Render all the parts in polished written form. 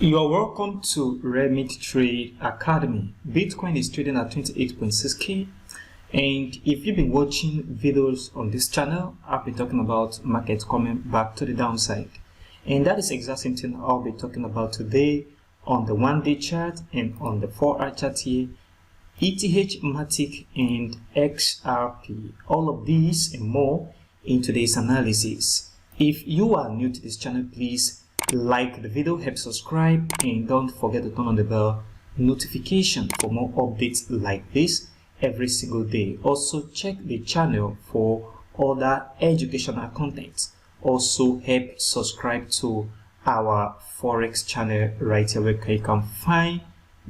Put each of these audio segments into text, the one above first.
You are welcome to Remit Trade Academy. Bitcoin is trading at 28.6k, and if you've been watching videos on this channel, I've been talking about markets coming back to the downside, and that is exactly something I'll be talking about today on the 1-day chart and on the 4-hour chart here, ETH, Matic, and XRP. All of these and more in today's analysis. If you are new to this channel, please like the video, help subscribe, and don't forget to turn on the bell notification for more updates like this every single day. Also check the channel for other educational content. Also help subscribe to our forex channel right here, where you can find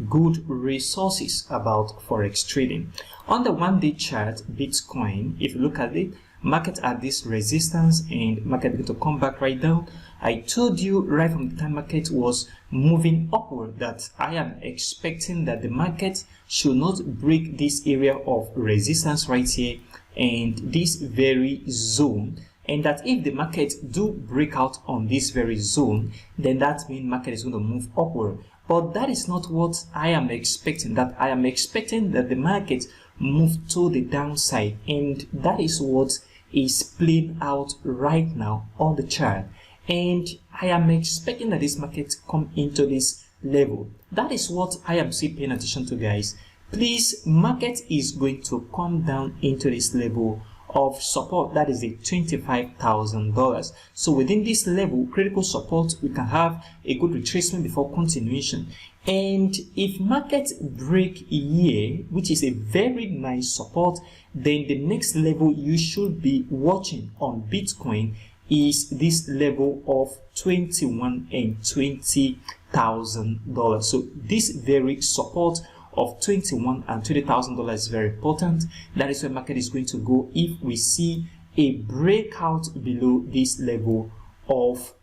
good resources about forex trading. On the 1-day chart, Bitcoin, if you look at it, market at this resistance and market going to come back right down. I told you right from the time market was moving upward that I am expecting that the market should not break this area of resistance right here and this very zone, and that if the market do break out on this very zone, then that means market is going to move upward. But that is not what I am expecting. That I am expecting that the market move to the downside, and that is what is playing out right now on the chart. And I am expecting that this market come into this level. That is what I am still paying attention to, guys. Please, market is going to come down into this level of support, that is the $25,000. So within this level, critical support, we can have a good retracement before continuation. And if market break here, which is a very nice support, then the next level you should be watching on Bitcoin is this level of $21,000 and $20,000. So this very support of $21,000 and $20,000 is very important. That is where market is going to go if we see a breakout below this level of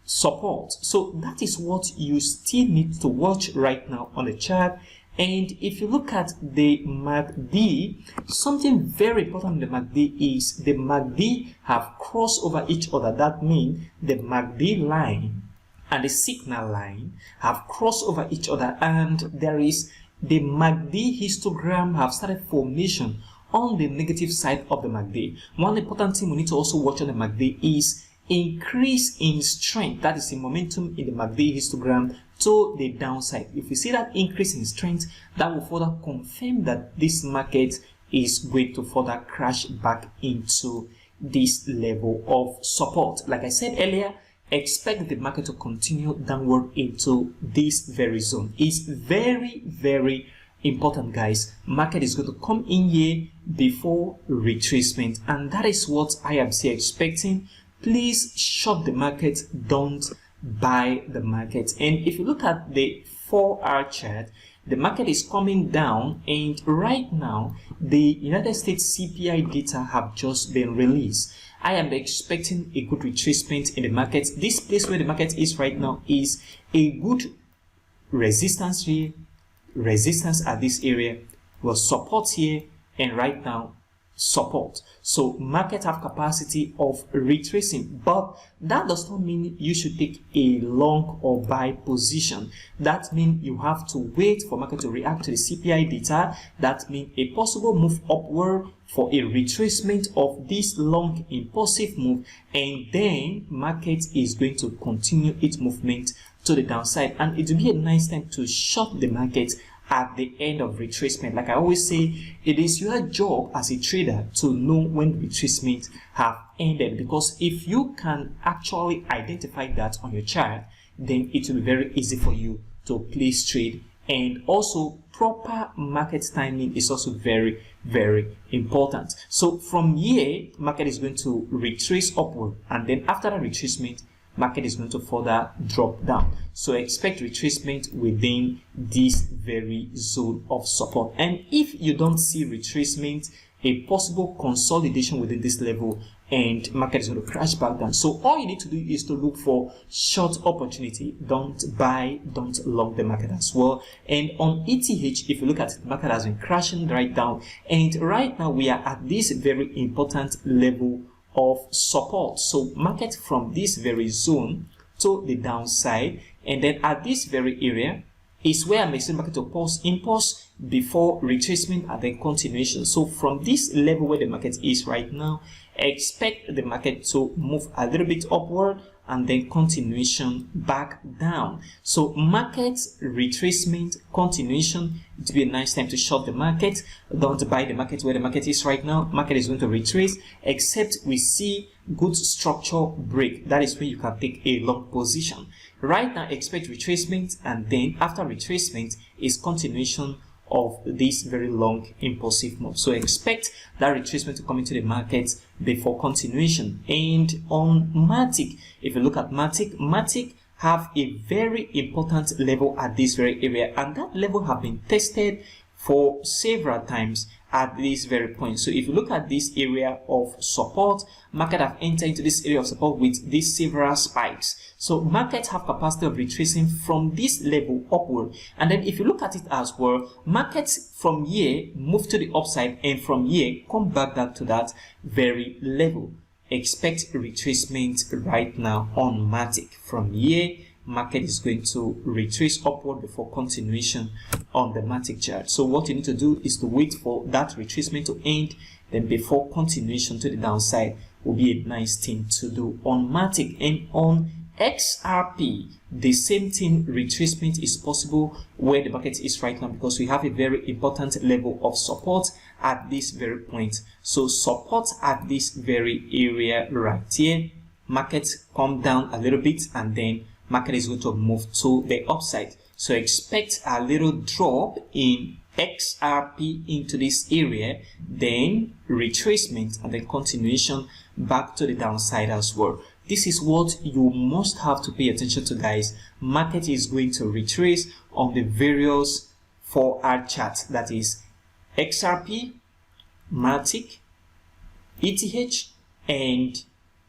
support. So that is what you still need to watch right now on the chart. And if you look at the MACD, something very important in the MACD is the MACD have crossed over each other. That means the MACD line and the signal line have crossed over each other, and there is the MACD histogram have started formation on the negative side of the MACD. One important thing we need to also watch on the MACD is increase in strength. That is the momentum in the MACD histogram to the downside. If we see that increase in strength, that will further confirm that this market is going to further crash back into this level of support. Like I said earlier, expect the market to continue downward into this very zone. It's very, very important, guys. Market is going to come in here before retracement, and that is what I am still expecting. Please short the market, don't buy the market. And if you look at the 4-hour chart, the market is coming down, and right now the United States CPI data have just been released. I am expecting a good retracement in the market. This place where the market is right now is a good resistance here, resistance at this area, will support here, and right now support. So market have capacity of retracing, but that does not mean you should take a long or buy position. That means you have to wait for market to react to the CPI data. That means a possible move upward for a retracement of this long impulsive move, and then market is going to continue its movement to the downside, and it will be a nice time to short the market at the end of retracement. Like I always say, it is your job as a trader to know when retracement have ended, because if you can actually identify that on your chart, then it will be very easy for you to place trade. And also proper market timing is also very, very important. So from here, market is going to retrace upward, and then after that retracement, market is going to further drop down. So expect retracement within this very zone of support. And if you don't see retracement, a possible consolidation within this level, and market is going to crash back down. So all you need to do is to look for short opportunity. Don't buy, don't long the market as well. And on ETH, if you look at it, the market has been crashing right down, and right now we are at this very important level of support. So market from this very zone to the downside, and then at this very area is where I'm expecting market to pause, impulse before retracement and then continuation. So from this level where the market is right now, expect the market to move a little bit upward and then continuation back down. So market retracement, continuation, it will be a nice time to short the market. Don't buy the market where the market is right now. Market is going to retrace, except we see good structure break. That is when you can take a long position. Right now, expect retracement, and then after retracement is continuation of this very long impulsive move. So expect that retracement to come into the market before continuation. And on Matic, if you look at Matic have a very important level at this very area, and that level have been tested for several times at this very point. So if you look at this area of support, market have entered into this area of support with these several spikes. So markets have capacity of retracing from this level upward. And then if you look at it as well, markets from here move to the upside, and from here come back down to that very level. Expect retracement right now on Matic. From here, market is going to retrace upward before continuation on the Matic chart. So what you need to do is to wait for that retracement to end, then before continuation to the downside will be a nice thing to do on Matic. And on XRP, the same thing, retracement is possible where the market is right now, because we have a very important level of support at this very point. So support at this very area right here, market come down a little bit, and then market is going to move to the upside. So expect a little drop in XRP into this area, then retracement, and then continuation back to the downside as well. This is what you must have to pay attention to, guys. Market is going to retrace on the various 4R charts, that is XRP, Matic, ETH, and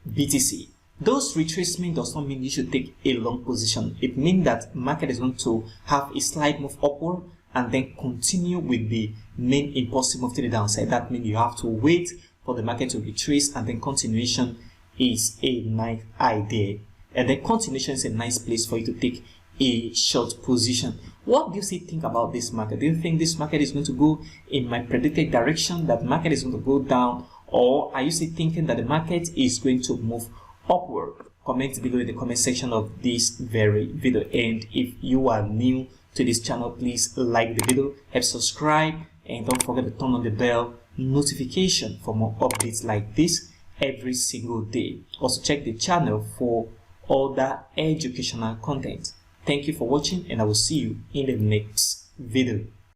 BTC. Those retracement does not mean you should take a long position. It means that market is going to have a slight move upward and then continue with the main impulsive move to the downside. That means you have to wait for the market to retrace, and then continuation is a nice idea. And then continuation is a nice place for you to take a short position. What do you think about this market? Do you think this market is going to go in my predicted direction, that market is going to go down, or are you still thinking that the market is going to move upward? Comment below in the comment section of this very video. And if you are new to this channel, please like the video, help subscribe, and don't forget to turn on the bell notification for more updates like this every single day. Also check the channel for other educational content. Thank you for watching, and I will see you in the next video.